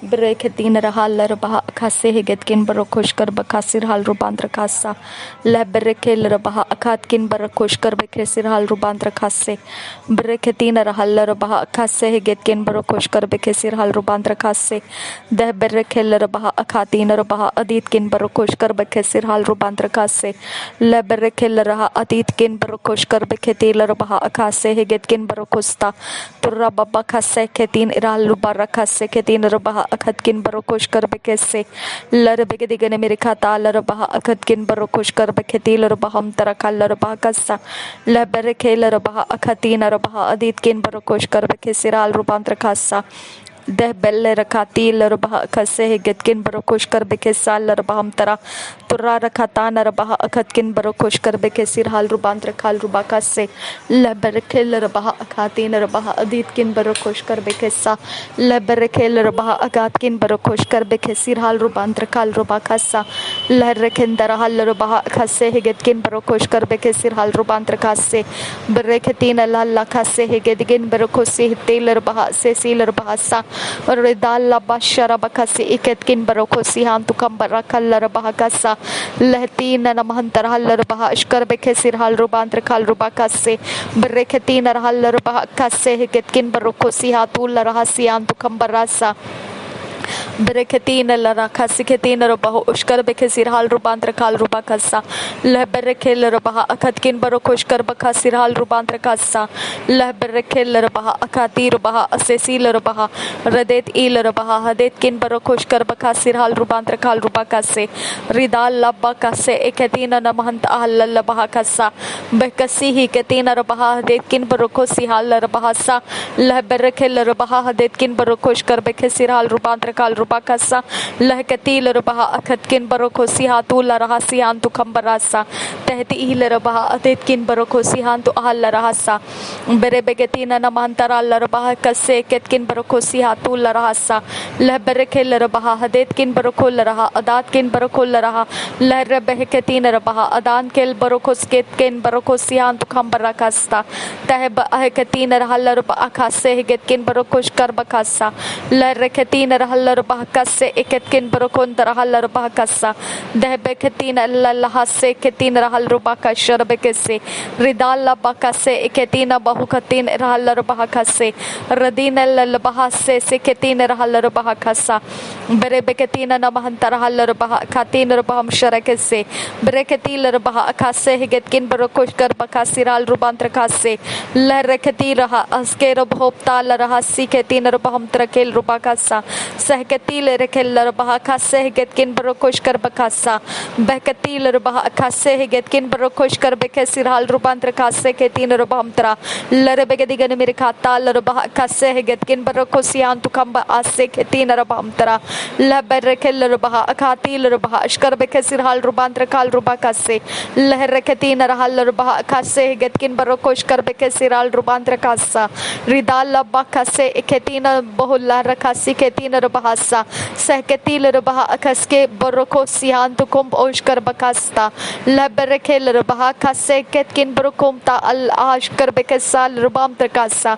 Breketin rahaller baha akase higetkin barokoshkar bakasir hal rubantra kasa lebrekel baha akatkin barokoshkar bekesir hal rubantra kase breketin rahaller baha akase higetkin barokoshkar bekesir hal rubantra kase deh brekel baha akatin baha aditkin barokoshkar bekesir hal rubantra kase lebrekel raha aditkin barokoshkar beketil baha akase higetkin barokosta turra baba kase ketin iral rubarakase ketin baha akatkin barokosh कर Békésy लर बेके दिगने मेरे खाता लर बहा akatkin barokosh कर बेकेती लर बहम तरका लर बहा कसा लबरे के लर बहा अकतीन लर बहा अदितकिन barokosh कर बेकेसे राल रूपांतर खासा दह बेल्ले रखाती लर बहा कसे हिगतकिन barokosh कर बेकेसा लर बहम तरा तुर्रा रखाता नर बहा अकतकिन barokosh कर बेकेसिर हाल रूपांतर खाल रूबा कसे लबरे के लर बहा अकाती नर बहा अदितकिन barokosh कर बेकेसा लबरे के लर बहा अकातकिन barokosh कर बेकेसिर हाल रूपांतर खाल रूबा कसा लहर केंदर हाल लर बहा कसे हिगतकिन barokosh कर बेकेसिर हाल रूपांतर कसे बरेकेतीन लल्ला कसे हिगतकिन barokosi हितेलर बहा से सीलर बहा सा रिदाल बशरा बकसी इकतकिन barokosi हां तुकम बरकलर बहा कसा लहतीन नमहंतर हल्लर बहा अशकर बेकेसिर हाल रूपांतर खाल रूबा कसे बरेकेतीन हल्लर बहा कसे हिगतकिन barokosi हातुल रहसी हां तुकम बरसा Bereketin la kasiketin robaho ushkar bekesir hal rubantra kal ruba kassa leh berekel robaha akatkin barokoshkar bakasir hal rubantra kassa leh berekel robaha akati robaha asesil robaha radet il robaha hadetkin barokoshkar bakasir hal rubantra kal ruba kasse ridal labba kasse eketin namahant ahal labaha kassa bekasi hi ketin robaha hadetkin barokosi hal robaha sa leh berekel robaha hadetkin barokoshkar bekesir hal rubantra kal ruba kasa lahkatil rubaha akatkin barokosi hatul rahasi antu kambarasa tehti il rubaha atitkin barokosi hantu ahal rahasa bere begetina namantara rubaha kasse ketkin barokosi hatul rahasa lahberekel rubaha hadetkin barokol raha adatkin barokol raha lahre beheketin rubaha adan kel barokos ketkin barokosi hantu kambarakasta tehba ahketin rahal rubaha kasse getkin barokosh karbakasa lahre ketin rahal rubaha kase eketkin barokon tarahal rubaha kasa dehbe ketin allah se ketin rahal rubaha kashar bekese ridal bakase eketina bahukatin rahal rubaha kase radin allabaha se ketin rahal rubaha kasa bere beketina namahantar rahal rubaha katin rubaham sharakese bere ketil rubaha kase hegetkin barokosh kar bakasiral rubantra kase lahrekati raha aske rubhopta raha si ketin rubaham trakel rubaha kasa सहकतील रखेल रबाहा खासे हिगतकिन बरोकोश कर बकासा बहकतील रबाहा खासे हिगतकिन बरोकोश कर बेकेसिर हाल रूपांतर खासे के तीन रबाहम तरा लर बेगदिगन मेरे खाता रबाहा खासे हिगतकिन बरोकोसी आंतु कम आसे के तीन रबाहम तरा लबर रखेल रबाहा अखातील रबाहा अशकर बेकेसिर हाल रूपांतर काल रुबा खासे लहर रखतीन रहाल रबाहा खासे हिगतकिन बरोकोश कर बेकेसिर हाल रूपांतर खासा रिदाल लबा खासे एकेतीन बहुल्ला रखासी के तीन bahasa sehketil baha akaske boroko sihan tukum oshkar bakasta labrekel baha kase ketkin borokum ta al ashkar bekesal rubam takasa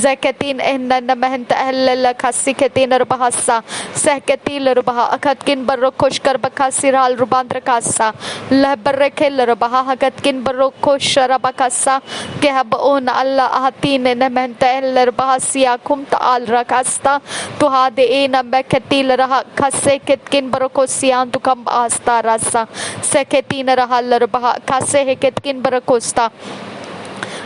zakatin enna namahnt ahlal khasi ketin bahasa sehketil baha akatkin borokoshkar bakasir al rubam takasa labrekel baha hakatkin borokosh rabakasa kehab on allah ahatin namahnt ahlal bahasiya kum ta al rakasta tuhade beketil raha kase ketkin barokosi antu kam asta rasa seketin raha larbaha kase heketkin barokosta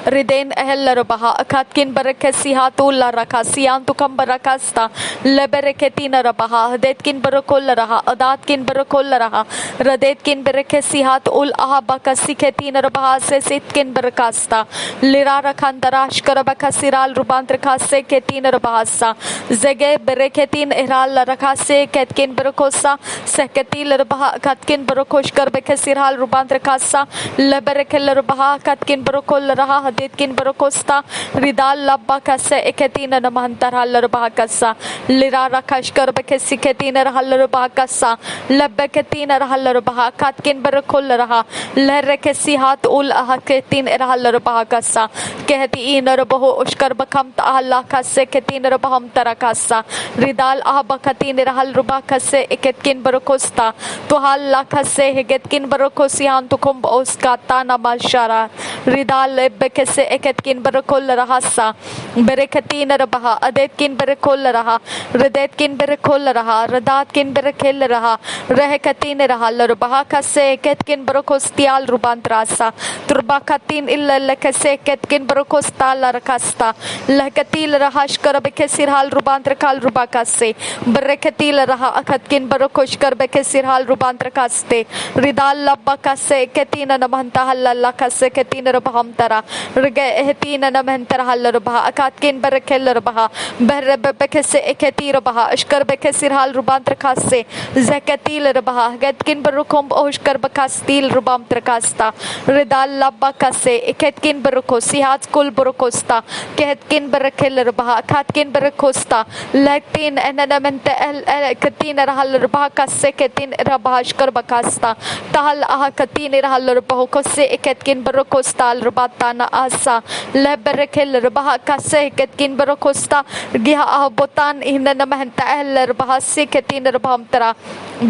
Riden ehel baha akatkin barakasi hatul raka sian tukam barakasta lebereketin rabaha hadetkin barakol raha adatkin barakol raha radetkin barakasi hat ul ahabakasi ketin rabaha se sitkin barakasta lira rakandarash karabakasiral rubantra kase ketin rabahasa zege bereketin ihral rakase ketkin barakosa seketil rabaha katkin barakosh karbekasirhal rubantra kasa leberekel rabaha katkin barakol raha adet kin barokosta ridal labba kase eketina namantar haller bahakasa lira rakashkar bekesi ketina haller bahakasa labbeketina haller bahakat kin barakol raha लहर के सिहात उल आह के तीन रहल रबागसा कहती इन रबहो उश्कर बखम अल्लाह खसे के तीन रबहम तरकसा रिदाल आह बखतीन रहल रुबा खसे एकतकिन बरकोस्ता तो हल्ला खसे हेगतकिन बरकोसियान तुकुम उसका ताना माशारा रिदाल बेकसे एकतकिन बरकोल रहसा बरकतीन रबहा अदेतकिन बरकोल रहा रदेतकिन बरकोल रहा रदातकिन बरखेल रहा रहकतीन रहल रबहा खसे एकतकिन बरकोस्तियाल rubantrasa turbakatin illa lekase ketkin barokostal rakasta lakatil rahash karbekesir hal rubantrakal rubakase bereketil raha akatkin barokosh karbekesir hal rubantrakaste ridal labbakase ketina namanta halalla kase ketina rabhamtara rige ehtina namantara hal rabha akatkin berekel rabha berebekese eketi rabha ashkar bekesir hal rubantrakase zakatil rabha getkin barokom oshkar bakastil rubamtrakasta ridal labba kase eketkin barokosi hatskul barokosta ketkin barakel rabha katkin barakosta lektin enamente ketin rahal rabha kase ketin rabhashkar bakasta tahal ah ketin rahal rabha kose eketkin barokosta rabatana asa lebrekel rabha kase ketkin barokosta giha ah botan inamenta rabha se ketin rabhamtara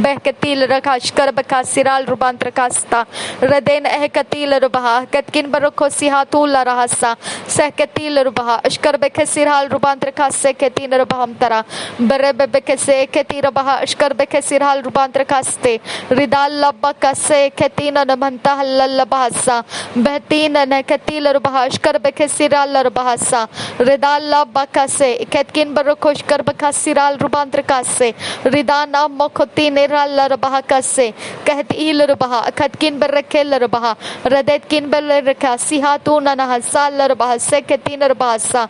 behketil rakashkar bakasiral rubantrakasta Raden ehkatil rubaha ketkin barokosi hatul rahasa sehkatil rubaha ashkar bekesir hal rubantra kasse ketin rubaham tara berebe bekese ketir rubaha ashkar bekesir hal rubantra kaste ridal labba kasse ketin namanta halal bahasa behtin nekatil rubaha ashkar bekesir hal rubahasa ridal labba kasse ketkin barokosh kar bekesir hal rubantra kasse ridana mokhoti neral rubaha kasse ketil rubaha ketkin berkel rubaha radet kin berka sihatu nana hasal rubaha seketin rubasa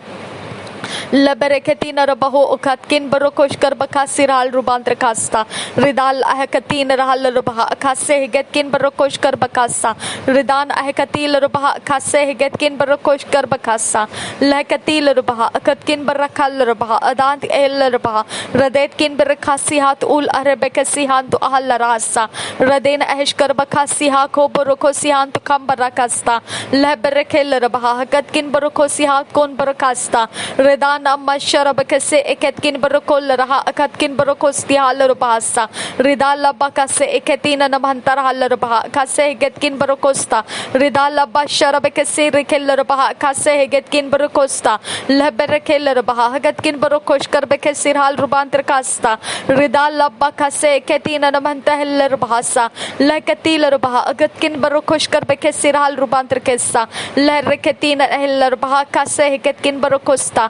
Labereketin rabaho ukatkin barokosh karbakasir hal rubantrakasta ridal ahkatin rahal rubaha khasse higetkin barokosh karbakasa ridan ahkatil rubaha khasse higetkin barokosh karbakasa lahkatil rubaha akatkin barakal rubaha adant el rubaha radetkin barakhasi hat ul arbekasi han tu ahal rasa raden ahish karbakasi ha ko barokosi han tu kam barakasta laberekel rubaha hakatkin barokosi hat kon barakasta ridan amma sharabakase eketkin barokol raha akatkin barokosti hal rubasa ridal labakase eketina namhantar hal rubaha kase egetkin barokosta ridal labba sharabakase rekel rubaha kase egetkin barokosta laberekel rubaha hagatkin barokosh karbekesir hal rubantar kasta ridal labba kase eketina namhanta hal rubasa lakatil rubaha agatkin barokosh karbekesir hal rubantar kessa lareketina hal rubaha kase egetkin barokosta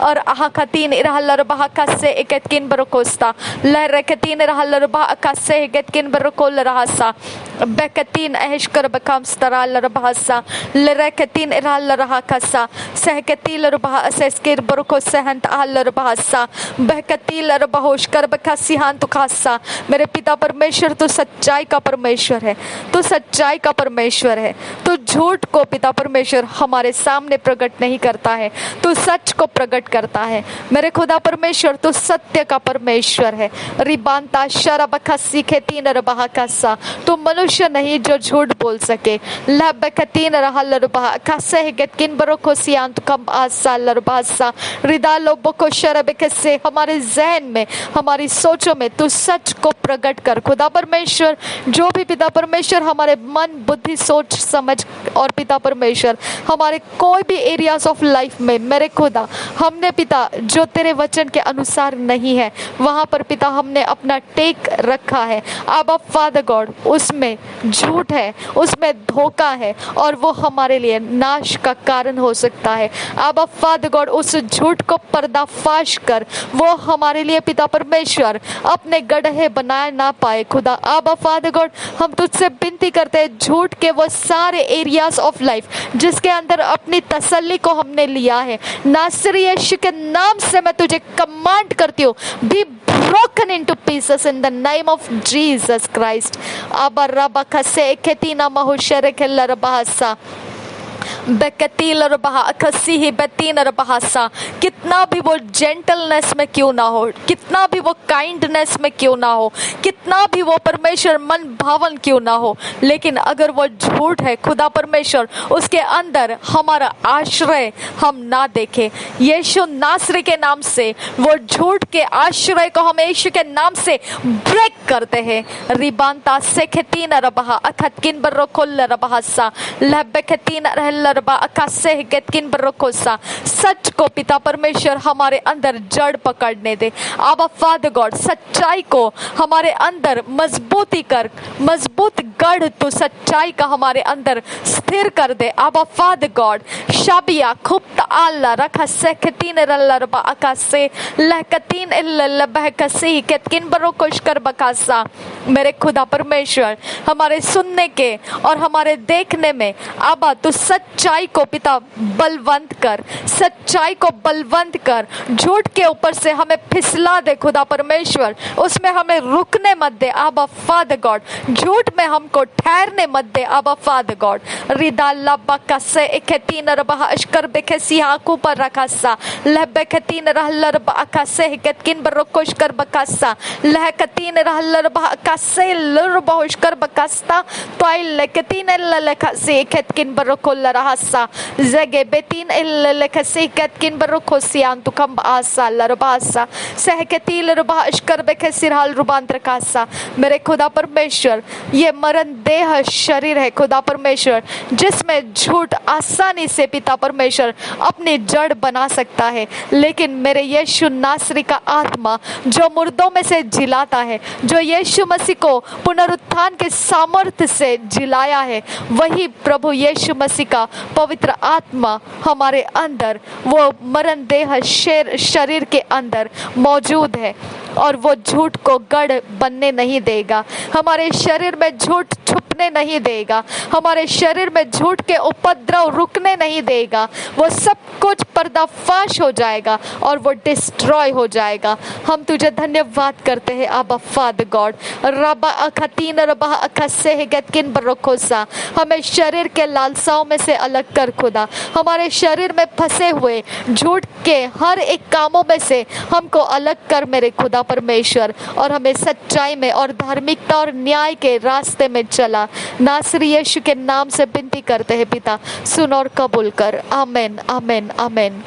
और अहाकतीन रहल रबहा कसे एकतकिन बरकोस्ता लहरकतीन रहल रबहा कसे एकतकिन Barkol रहसा bekatин ehshkar bakam staral rabhasa leraketin iral rahakasa sehkatil rabha aseskir barko sehant al rabhasa behkatil rabhoshkar bakasi han tu khasa मेरे पिता परमेश्वर तो सच्चाई का परमेश्वर है तो सच्चाई का परमेश्वर है तो झूठ को पिता परमेश्वर हमारे सामने प्रकट नहीं करता है तो सच को प्रकट करता है मेरे खुदा परमेश्वर तो सत्य का परमेश्वर है रिबांता शरबखसी खेतीन रबहकसा तो मनुष्य नहीं जो झूठ बोल सके लबकतीन रहल रबह कसे गतकिन बरोकोसियान तो कम आसल रबहसा रिदालो बको शरबकसे हमारे जहन में हमारी सोचों में तू सच को प्रकट कर खुदा परमेश्वर जो भी पिता परमेश्वर हमारे मन बुद्धि सोच समझ और पिता परमेश्वर हमारे कोई भी एरियाज ऑफ लाइफ में मेरे खुदा हमने पिता जो तेरे वचन के अनुसार नहीं है वहां पर पिता हमने अपना टेक रखा है आबा फादर गॉड उसमें झूठ है, उसमें धोखा है और वो हमारे लिए नाश का कारण हो सकता है। आबा फादर गॉड उस झूठ को पर्दाफाश कर वो हमारे लिए पिता परमेश्वर अपने गड्ढे बनाए ना पाए खुदा। आबा फादर गॉड हम तुझसे विनती करते हैं, झूठ के वो सारे एरियाज ऑफ लाइफ जिसके अंदर अपनी तसल्ली को हमने लिया है, नासरी यीशु के नाम से मैं तुझे कमांड करती हूँ, B broken into pieces in the name of Jesus Christ. Abba rabba kase ketina mahushere keller bahasa कितना भी वो जेंटलनेस में क्यों ना हो, कितना भी वो काइंडनेस में क्यों ना हो, कितना भी वो परमेश्वर मन भावन क्यों ना हो, लेकिन अगर वो झूठ है खुदा परमेश्वर उसके अंदर हमारा आश्रय हम ना देखें, यीशु नासरी के नाम से वो झूठ के आश्रय को हम यीशु के नाम से ब्रेक करते हैं। रिबांता से खतीन रबहा अखतकिन बरोकोल रबहासा लहबेखतीन सच को पिता परमेश्वर हमारे अंदर जड़ पकड़ने दे। आबा फादर गॉड सच्चाई को हमारे अंदर मजबूती कर, मजबूत गढ़ तो सच्चाई का हमारे अंदर स्थिर कर दे। आबा फादर गॉड शाबिया खुप्त आल्ला रखा सेखतीन रल्लरबा अकासे लहकतीन इल्लबहकसी केतकिन बरोकोश कर बकासा। मेरे खुदा परमेश्वर हमारे सुनने के और हमारे देखने में आबा तू सच्चाई को पिता बलवंत कर, सच्चाई को बलवंत कर, झूठ के ऊपर से हमें फिसला दे खुदा परमेश्वर, उसमें हमें रुकने मत दे आबा फादर गॉड, झूठ में हमको ठहरने मत दे आबा फादर गॉड। रिदाल्ला बकसे इकतीन रबह अशकर बेखसी आंखों पर रखासा लहबेखतीन रहलर बकसे हिकतकिन बरोकोश कर बकासा लहकतीन रहलर बकसे लर बहुश कर बकास्ता तोय लकतीन ललखसे इकतकिन बरोकोल रहसा जगे बेतीन ललखसे इकतकिन बरोकोसियान तुकम आसा लरबासा सहकतील रबह अशकर बेखसी रहल रुबांतर कासा। मेरे खुदा परमेश्वर ये मरण देह शरीर है खुदा परमेश्वर जिसमें झूठ आसानी से पिता परमेश्वर अपनी जड़ बना सकता है, लेकिन मेरे यीशु नासरी का आत्मा जो मुर्दों में से जिलाता है, जो यीशु मसीह को पुनरुत्थान के सामर्थ्य से जिलाया है, वही प्रभु यीशु मसीह का पवित्र आत्मा हमारे अंदर वो मरण देह शरीर के अंदर मौजूद है और वो झूठ को गढ़ बनने नहीं देगा, हमारे शरीर में झूठ छुपने नहीं देगा, हमारे शरीर में झूठ के उपद्रव रुकने नहीं देगा, वो सब कुछ पर्दाफाश हो जाएगा और वो डिस्ट्रॉय हो जाएगा। हम तुझे धन्यवाद करते हैं आबा फादर गॉड। रबा अखतीन रबा अखसे हिगतकिन बरोकोसा, हमें शरीर के लालसाओं में से अलग कर खुदा, हमारे शरीर में फंसे हुए झूठ के हर एक कामों में से हमको अलग कर मेरे खुदा परमेश्वर, और हमें सच्चाई में और धार्मिकता और न्याय के रास्ते में चला। नासरी यीशु के नाम से विनती करते हैं पिता, सुन और कबूल कर। आमेन आमेन आमेन।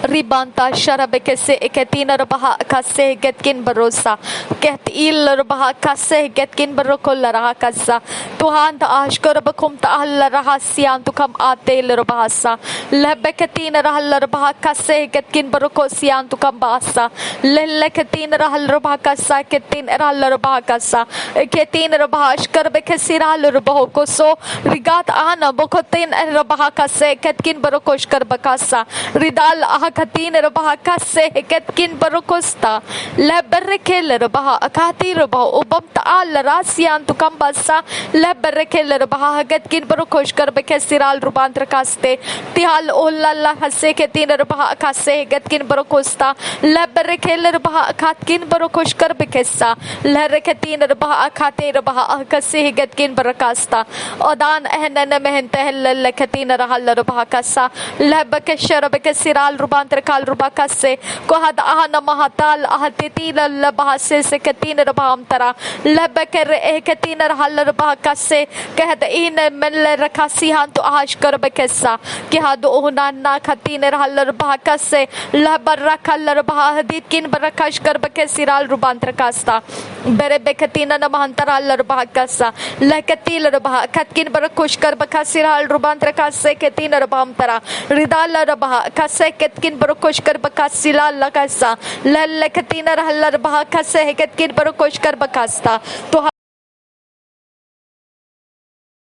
रिबांता शरब कैसे एकतीन रबहा कसे गेतकिन बरोसा कहतील रबहा कसे गेतकिन बरोकोल रहा कसा तुहान आशकर बकुम ताहल रहा सियान तुकम आतेल रबहासा लबकतीन रहल रबहा कसे गेतकिन बरोको सियान तुकम बासा ललकतीन रहल रबहा कसा केतीन रहल रबहा कसा केतीन रबहा अशकर बकसी रहल रबहो कोसो रिगात आना बकोतीन रबहा कसे गेतकिन बरोकोश कर बकासा रिदाल खतीन रबहा कसे केतकिन बरोकोस्ता लबरकेल रबहा अकाती रबहा उबम ताल रासियान तुकम बसा लबरकेल रबहा गेतकिन बरोकोश कर बकेसिराल रुबांतर कास्ते तिहाल ओल्ला हसे केतीन रबहा कसे गेतकिन बरोकोस्ता लबरकेल रबहा अकातकिन बरोकोश कर बकेसा लहरकेतीन रबहा अकाते रबहा अकसे गेतकिन बरकास्ता ओदान एहनन महन तहल लखतीन रहल रबहा कसा लबकेशर बकेसिराल रुबांतर काल रुबाका से कोहद आहन महताल आहतीन लबहासे से कतीन रबाम तरा लबकर एकतीन रहल रबाका से कहद इन मन रखा सिहान तो आश कर बकेसा कि हद ओहना ना खतीन रहल रबाका से लबर रखल रबहा हदीत किन बरकाश कर बकेसिराल रुबांतर कास्ता बेरे बेकतीन नमहंतरा लरबाका सा लकतील रबहा खतकिन बरकुश कर बकासिराल रुबांतर कासे केतीन रबाम तरा रिदाल रबहा कसे हेगत किन बरो खुश कर बकासी ला लगासा लल लखतीना रहलर बहा खसे हेगत किन बरो खुश कर बकास्ता तो